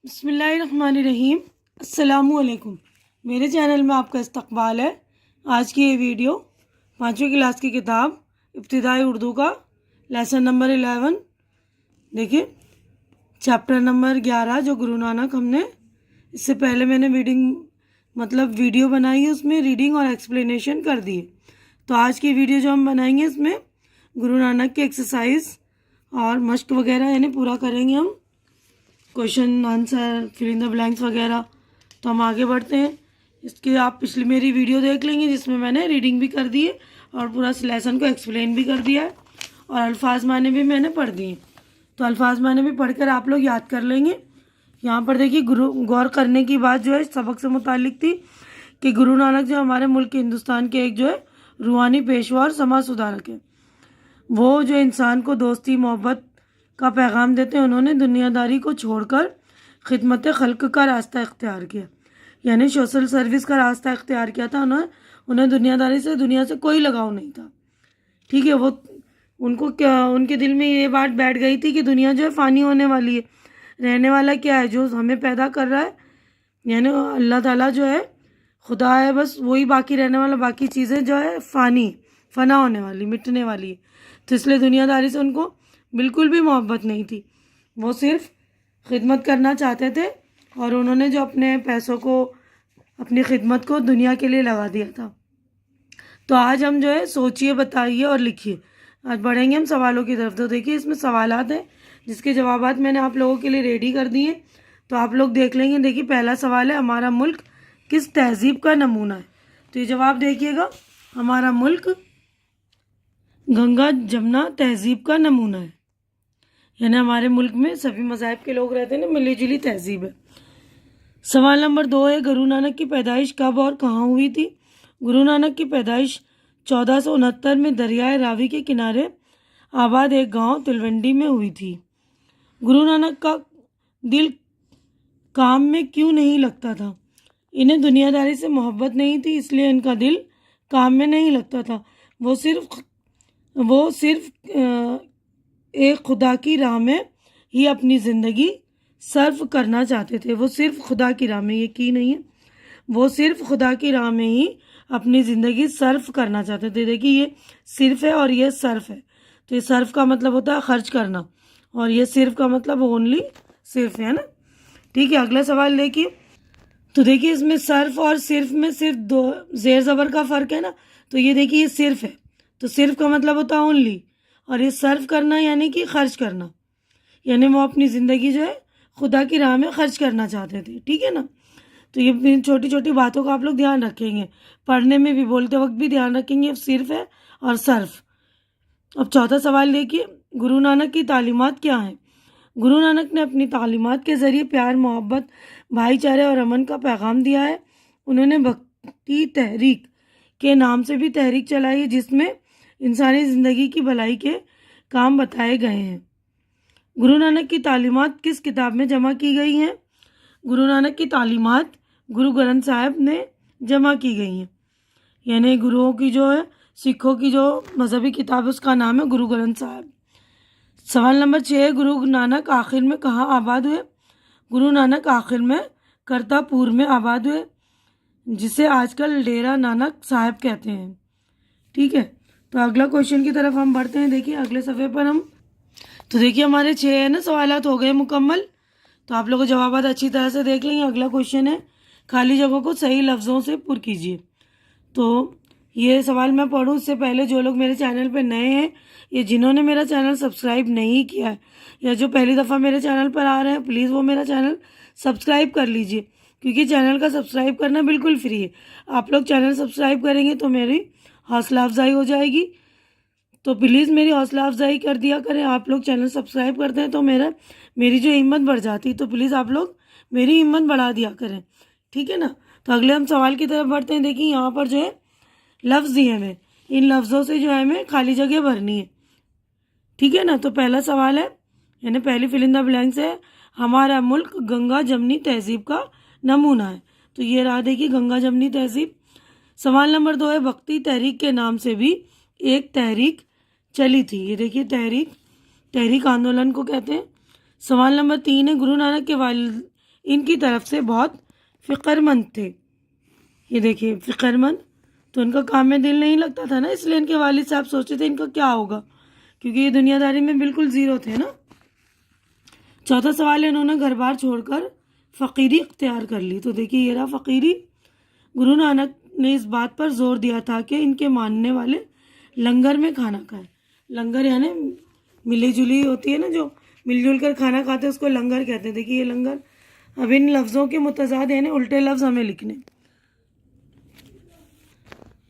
बिस्मिल्लाहिर्रहमानिर्रहीम। अस्सलामुअलैकुम। मेरे चैनल में आपका इस्तकबाल है। आज की ये वीडियो 5वीं क्लास की किताब इब्तिदाई उर्दू का लेसन नंबर 11 देखिए, चैप्टर नंबर 11 जो गुरु नानक, हमने इससे पहले मैंने वीडियो बनाई है, उसमें रीडिंग और एक्सप्लेनेशन कर दी है। तो आज की वीडियो जो हम बनाएंगे इसमें गुरु नानक की एक्सरसाइज और मश्क वगैरह यानी पूरा करेंगे हम, question answer fill in the blanks वगैरह। तो हम आगे बढ़ते हैं। इसके आप पिछली मेरी वीडियो देख लेंगे जिसमें मैंने रीडिंग भी कर दी है और पूरा लेसन को एक्सप्लेन भी कर दिया है और अल्फाज माने भी मैंने पढ़ दिए। तो अल्फाज माने भी पढ़कर आप लोग याद कर लेंगे। यहाँ पर देखिए, गौर करने की बात जो है सबक से मुतालिक थी कि गुरु नानक जो हमारे मुल्क हिंदुस्तान के एक जो है रूहानी पेशवा और समाज सुधारक है। वो जो इंसान को दोस्ती मोहब्बत का पैगाम देते हैं, उन्होंने दुनियादारी को छोड़कर खिदमत खल्क का रास्ता इख्तियार किया, यानी सोशल सर्विस का रास्ता इख्तियार किया था। उन्हें दुनियादारी से, दुनिया से कोई लगाव नहीं था। ठीक है, वो उनको क्या, उनके दिल में ये बात बैठ गई थी कि दुनिया जो है फ़ानी होने वाली है, रहने वाला क्या है, जो हमें पैदा कर रहा है यानी अल्लाह ताला जो है, खुदा है, बस वही बाकी रहने वाला, बाकी चीज़ें जो है फना होने वाली, मिटने वाली है। तो इसलिए दुनियादारी से उनको बिल्कुल भी मोहब्बत नहीं थी। वो सिर्फ खिदमत करना चाहते थे और उन्होंने जो अपने पैसों को, अपनी खिदमत को दुनिया के लिए लगा दिया था। तो आज हम जो है सोचिए, बताइए और लिखिए। आज बढ़ेंगे हम सवालों की तरफ। तो देखिए, इसमें सवालात हैं जिसके जवाबात मैंने आप लोगों के लिए रेडी कर दिए, तो आप लोग देख लेंगे। देखिए, पहला सवाल है, हमारा मुल्क किस तहजीब का नमूना है? तो ये जवाब देखिएगा, हमारा मुल्क गंगा जमुना तहजीब का नमूना है, यानी हमारे मुल्क में सभी मज़ाहिब के लोग रहते हैं ना, मिली जुली तहजीब है। सवाल नंबर 2 है, गुरु नानक की पैदाइश कब और कहाँ हुई थी? गुरु नानक की पैदाइश 1469 में दरियाए रावी के किनारे आबाद एक गांव तिलवंडी में हुई थी। गुरु नानक का दिल काम में क्यों नहीं लगता था? इन्हें दुनियादारी से मोहब्बत नहीं थी, इसलिए इनका दिल काम में नहीं लगता था। वो सिर्फ एक खुदा की राह में ही अपनी ज़िंदगी सर्व करना चाहते थे। वो सिर्फ खुदा की राह में, ये की नहीं है, वो सिर्फ खुदा की राह में ही अपनी ज़िंदगी सर्व करना चाहते थे। देखिए, ये सिर्फ है और ये सर्फ है। तो ये सर्फ का मतलब होता है खर्च करना और ये सिर्फ का मतलब ओनली सिर्फ है ना। ठीक है, अगला सवाल देखिए। तो देखिए, इसमें सर्फ और सिर्फ में सिर्फ दो जेर ज़बर का फ़र्क है ना। तो ये देखिए, ये सिर्फ है, तो सिर्फ का मतलब होता है ओनली, और ये सर्व करना यानी कि खर्च करना, यानी वो अपनी ज़िंदगी जो है खुदा की राह में खर्च करना चाहते थे। ठीक है ना। तो ये छोटी छोटी बातों का आप लोग ध्यान रखेंगे, पढ़ने में भी, बोलते वक्त भी ध्यान रखेंगे। सिर्फ है और सर्फ। अब चौथा सवाल देखिए, गुरु नानक की तालीमात क्या हैं? गुरु नानक ने अपनी तालीमात के ज़रिए प्यार, मोहब्बत, भाईचारे और अमन का पैगाम दिया है। उन्होंने भक्ति तहरीक के नाम से भी तहरीक चलाई है, जिसमें इंसानी ज़िंदगी की भलाई के काम बताए गए हैं। गुरु नानक की तालीमात किस किताब में जमा की गई हैं? गुरु नानक की तालीमात गुरु ग्रंथ साहिब में जमा की गई हैं, यानी गुरुओं की जो है, सिखों की जो मजहबी किताब है उसका नाम है गुरु ग्रंथ साहिब। सवाल नंबर 6, गुरु नानक आखिर में कहाँ आबाद हुए? गुरु नानक आखिर में करतापुर में आबाद हुए, जिसे आजकल डेरा नानक साहिब कहते हैं। ठीक है, तो अगला क्वेश्चन की तरफ हम बढ़ते हैं। देखिए, अगले सफ़े पर हम, तो देखिए हमारे 6 है ना सवालात हो गए मुकम्मल। तो आप लोगों को जवाबात अच्छी तरह से देख लेंगे। अगला क्वेश्चन है, खाली जगहों को सही लफ्ज़ों से पुर कीजिए। तो ये सवाल मैं पढ़ूँ इससे पहले जो लोग मेरे चैनल पर नए हैं, या जिन्होंने मेरा चैनल सब्सक्राइब नहीं किया है, या जो पहली दफ़ा मेरे चैनल पर आ रहे हैं, प्लीज़ वो मेरा चैनल सब्सक्राइब कर लीजिए, क्योंकि चैनल का सब्सक्राइब करना बिल्कुल फ्री है। आप लोग चैनल सब्सक्राइब करेंगे तो मेरी हौसला अफजाई हो जाएगी। तो प्लीज़ मेरी हौसला अफजाई कर दिया करें। आप लोग चैनल सब्सक्राइब करते हैं तो मेरी जो हिम्मत बढ़ जाती है, तो प्लीज़ आप लोग मेरी हिम्मत बढ़ा दिया करें। ठीक है ना। तो अगले हम सवाल की तरफ बढ़ते हैं। देखिए, यहाँ पर जो है लफ्ज़ दिए हमें, इन लफ्ज़ों से जो है हमें खाली जगह भरनी है। ठीक है ना। तो पहला सवाल है, यानी पहली फिल इन द ब्लैंक्स है, हमारा मुल्क गंगा जमनी तहजीब का नमूना है। तो ये रहा, देखिए, गंगा जमनी तहजीब। सवाल नंबर 2 है, भक्ति तहरीक के नाम से भी एक तहरीक चली थी। ये देखिए, तहरीक आंदोलन को कहते हैं। सवाल नंबर 3 है, गुरु नानक के वालिद इनकी तरफ से बहुत फ़िक्रमंद थे। ये देखिए फ़िक्रमंद, तो इनका काम में दिल नहीं लगता था ना, इसलिए इनके वालिद साहब सोचते थे इनका क्या होगा, क्योंकि ये दुनियादारी में बिल्कुल ज़ीरो थे ना। चौथा सवाल है, इन्होंने घर बार छोड़कर फ़कीरी इख्तियार कर ली। तो देखिए ये रहा फ़कीरी। गुरु नानक ने इस बात पर जोर दिया था कि इनके मानने वाले लंगर में खाना खाएं। लंगर यानी मिली जुली होती है ना, जो मिलजुल कर खाना खाते हैं उसको लंगर कहते हैं। देखिए ये लंगर। अब इन लफ्ज़ों के मुतज़ाद यानी उल्टे लफ्ज़ हमें लिखने।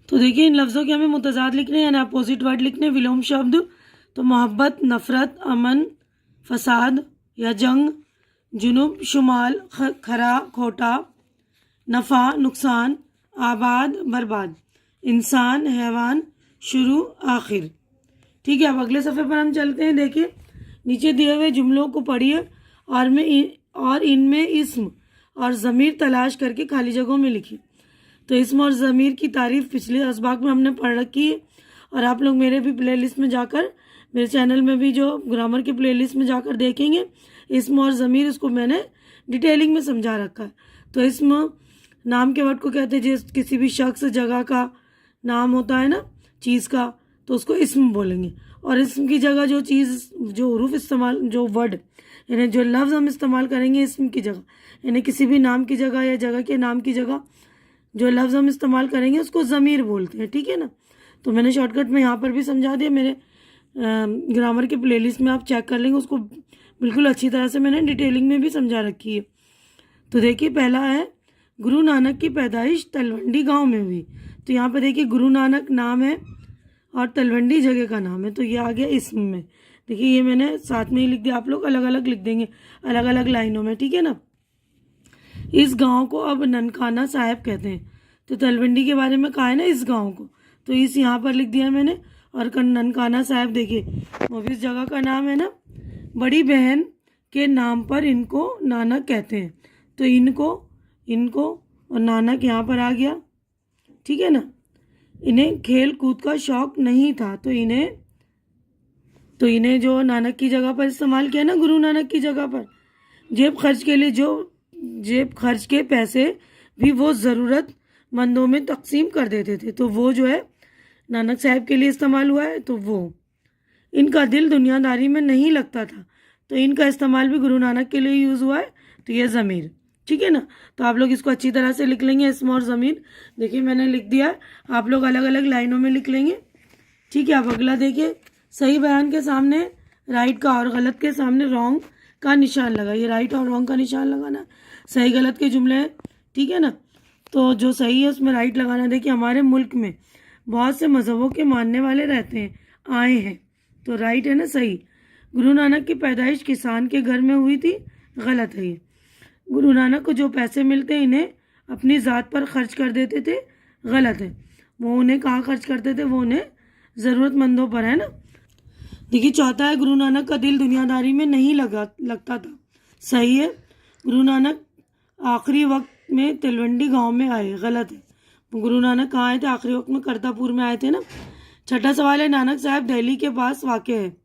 तो देखिए इन लफ्ज़ों के हमें मुतज़ाद लिखने यानी अपोजिट वर्ड लिखने। विलोम शब्द तो मोहब्बत, नफ़रत, अमन, फसाद या जंग, जुनूब, शुमाल, खरा, खोटा, नफ़ा, नुकसान, आबाद, बर्बाद, इंसान, हैवान, शुरू, आखिर। ठीक है, अब अगले सफ़े पर हम चलते हैं। देखिए नीचे दिए हुए जुमलों को पढ़िए और इनमें इस्म और ज़मीर तलाश करके खाली जगहों में लिखिए। तो इस्म और ज़मीर की तारीफ़ पिछले असबाक में हमने पढ़ रखी है, और आप लोग मेरे भी प्लेलिस्ट में जाकर, मेरे चैनल में भी जो ग्रामर की प्लेलिस्ट में जाकर देखेंगे, इस्म और ज़मीर उसको मैंने डिटेलिंग में समझा रखा है। तो इस्म नाम के वर्ड को कहते हैं, जिस किसी भी शख्स जगह का नाम होता है ना, चीज़ का, तो उसको इस्म बोलेंगे। और इस्म की जगह जो चीज़, जो हुरूफ इस्तेमाल, जो वर्ड यानी जो लफ्ज़ हम इस्तेमाल करेंगे इस्म की जगह, यानी किसी भी नाम की जगह या जगह के नाम की जगह जो लफ्ज़ हम इस्तेमाल करेंगे उसको ज़मीर बोलते हैं। ठीक है ना। तो मैंने शॉर्टकट में यहाँ पर भी समझा दिया, मेरे ग्रामर की प्लेलिस्ट में आप चेक कर लेंगे, उसको बिल्कुल अच्छी तरह से मैंने डिटेलिंग में भी समझा रखी है। तो देखिए पहला है, गुरु नानक की पैदाइश तलवंडी गांव में हुई। तो यहाँ पर देखिए गुरु नानक नाम है और तलवंडी जगह का नाम है, तो ये आ गया इस्म में। देखिए ये मैंने साथ में ही लिख दिया, आप लोग अलग अलग लिख देंगे अलग अलग लाइनों में। ठीक है ना। इस गांव को अब ननकाना साहिब कहते हैं। तो तलवंडी के बारे में कहा है ना इस गांव को, तो इस यहाँ पर लिख दिया मैंने। और ननकाना साहिब देखिए वो भी इस जगह का नाम है ना। बड़ी बहन के नाम पर इनको नानक कहते हैं, तो इनको और नानक यहाँ पर आ गया। ठीक है ना। इन्हें खेल कूद का शौक नहीं था, तो इन्हें जो नानक की जगह पर इस्तेमाल किया ना, गुरु नानक की जगह पर, जेब खर्च के पैसे भी वो ज़रूरतमंदों में तकसीम कर देते थे। तो वो जो है नानक साहब के लिए इस्तेमाल हुआ है। तो वो, इनका दिल दुनियादारी में नहीं लगता था, तो इनका इस्तेमाल भी गुरु नानक के लिए यूज़ हुआ है। तो ये ज़मीर। ठीक है ना। तो आप लोग इसको अच्छी तरह से लिख लेंगे, इस्म और ज़मीर। देखिए मैंने लिख दिया है, आप लोग अलग अलग लाइनों में लिख लेंगे। ठीक है। अब अगला देखिए, सही बयान के सामने राइट का और गलत के सामने रॉन्ग का निशान लगा। ये राइट और रॉन्ग का निशान लगाना, सही गलत के जुमले हैं। ठीक है ना। तो जो सही है उसमें राइट लगाना। देखिए हमारे मुल्क में बहुत से मज़हबों के मानने वाले रहते हैं, आए हैं, तो राइट है ना सही। गुरु नानक की पैदाइश किसान के घर में हुई थी, गलत है ये। गुरु नानक को जो पैसे मिलते हैं इन्हें अपनी ज़ात पर खर्च कर देते थे, गलत है। वो उन्हें कहाँ खर्च करते थे, वो उन्हें ज़रूरतमंदों पर, है ना। देखिए चौथा है, गुरु नानक का दिल दुनियादारी में नहीं लगता था, सही है। गुरु नानक आखिरी वक्त में तलवंडी गांव में आए, गलत है। गुरु नानक कहाँ आए थे, आखिरी वक्त में करतापुर में आए थे ना। छठा सवाल है, नानक साहब दिल्ली के पास वाक़ है,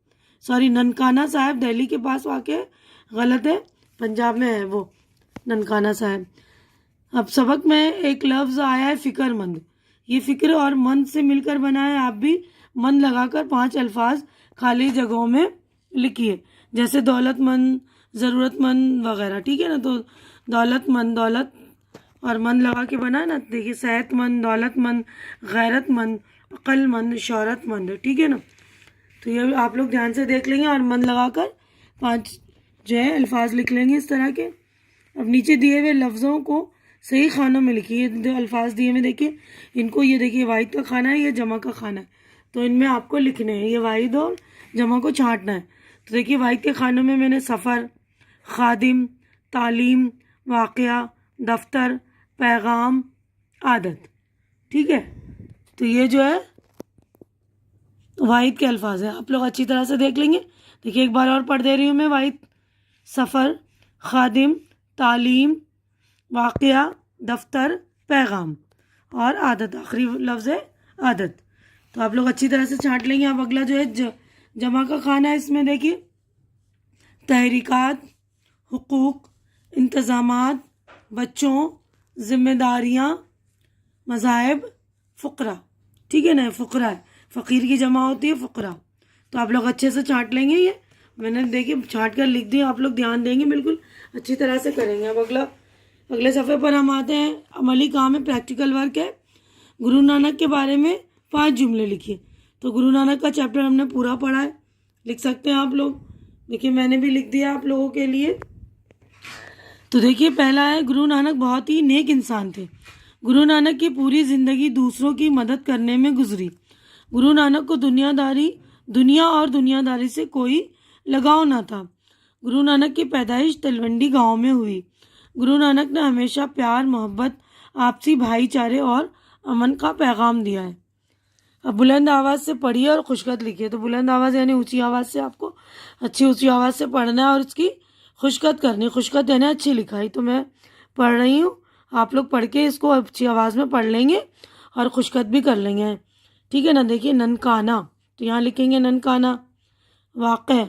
सॉरी ननकाना साहब दिल्ली के पास वाक़ है, गलत है, पंजाब में है वो ननकाना साहब। अब सबक में एक लफ्ज़ आया है फ़िक्रमंद। ये फ़िक्र और मंद से मिलकर बना है। आप भी मंद लगाकर 5 अल्फाज खाली जगहों में लिखिए, जैसे दौलतमंद, ज़रूरतमंद वगैरह। ठीक है ना। तो दौलतमंद, दौलत और मंद लगा के बना है ना। देखिए सेहतमंद, दौलतमंद, गैरतमंद, अक्लमंद, शोहरतमंद। ठीक है ना। तो ये आप लोग ध्यान से देख लेंगे और मन लगाकर 5 जो है अल्फाज लिख लेंगे इस तरह के। अब नीचे दिए हुए लफ्ज़ों को सही खानों में लिखिए। जो अल्फाज दिए हुए देखिए इनको, ये देखिए वाहिद का खाना है, ये जमा का खाना है, तो इनमें आपको लिखने हैं, ये वाहिद और जमा को छांटना है। तो देखिए वाहिद के खानों में मैंने सफ़र, खादिम, तालीम, वाक़या, दफ्तर, पैगाम, आदत। ठीक है। तो ये जो है वाहिद के अल्फाज हैं, आप लोग अच्छी तरह से देख लेंगे। देखिए एक बार और पढ़ दे रही हूँ मैं। वाहिद सफ़र, खादिम, तालीम, वाक़या, दफ्तर, पैगाम और आदत। आखिरी लफ्ज़ है आदत। तो आप लोग अच्छी तरह से छांट लेंगे। अब अगला जो है जमा का खाना है, इसमें देखिए तहरीकात, हुकूक, इंतज़ामात, बच्चों, जिम्मेदारियाँ, मज़ाहिब, फ़ुक़रा। ठीक है ना, फ़ुक़रा है, फ़कीर की जमा होती है फ़ुक़रा। तो आप लोग अच्छे से छांट लेंगे। ये मैंने देखिए छांट कर लिख दिया, आप लोग ध्यान देंगे, बिल्कुल अच्छी तरह से करेंगे। अब अगले सफ़े पर हम आते हैं। अमली काम है, प्रैक्टिकल वर्क है। गुरु नानक के बारे में 5 जुमले लिखिए। तो गुरु नानक का चैप्टर हमने पूरा पढ़ा है, लिख सकते हैं आप लोग। देखिए मैंने भी लिख दिया आप लोगों के लिए। तो देखिए पहला है, गुरु नानक बहुत ही नेक इंसान थे। गुरु नानक की पूरी ज़िंदगी दूसरों की मदद करने में गुजरी। गुरु नानक को दुनिया और दुनियादारी से कोई लगाव ना था। गुरु नानक की पैदाइश तलवंडी गांव में हुई। गुरु नानक ने हमेशा प्यार, मोहब्बत, आपसी भाईचारे और अमन का पैगाम दिया है। अब बुलंद आवाज़ से पढ़िए और खुशखत लिखिए। तो बुलंद आवाज़ यानी ऊंची आवाज़ से आपको अच्छी ऊंची आवाज़ से पढ़ना है और इसकी खुशखत करनी है। खुशखत यानी अच्छी लिखाई। तो मैं पढ़ रही हूँ, आप लोग पढ़ के इसको अच्छी आवाज़ में पढ़ लेंगे और खुशखत भी कर लेंगे। ठीक है ना। देखिए ननकाना, तो यहाँ लिखेंगे ननकाना। वाक़या,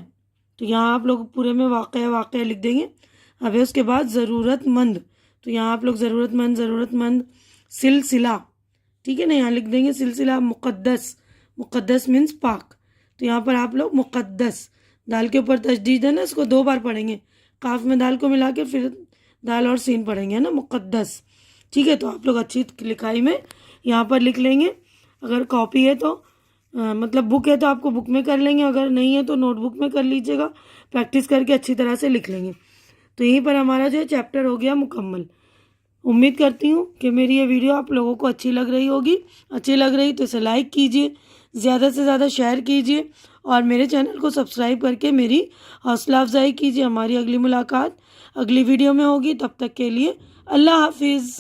तो यहाँ आप लोग पूरे में वाक़या लिख देंगे। अब उसके बाद ज़रूरतमंद, तो यहाँ आप लोग ज़रूरतमंद। सिलसिला, ठीक है ना, यहाँ लिख देंगे सिलसिला। मुक़द्दस मीन्स पाक, तो यहाँ पर आप लोग मुक़द्दस, दाल के ऊपर तशदीद है ना, इसको 2 बार पढ़ेंगे। काफ में दाल को मिला के फिर दाल और सीन पढ़ेंगे, है ना, मुक़द्दस। ठीक है, तो आप लोग अच्छी लिखाई में यहाँ पर लिख लेंगे। अगर कॉपी है तो मतलब बुक है तो आपको बुक में कर लेंगे, अगर नहीं है तो नोटबुक में कर लीजिएगा। प्रैक्टिस करके अच्छी तरह से लिख लेंगे। तो यहीं पर हमारा जो है चैप्टर हो गया मुकम्मल। उम्मीद करती हूँ कि मेरी ये वीडियो आप लोगों को अच्छी लग रही होगी। अच्छी लग रही तो इसे लाइक कीजिए, ज़्यादा से ज़्यादा शेयर कीजिए और मेरे चैनल को सब्सक्राइब करके मेरी हौसला अफजाई कीजिए। हमारी अगली मुलाकात अगली वीडियो में होगी। तब तक के लिए अल्लाह हाफिज़।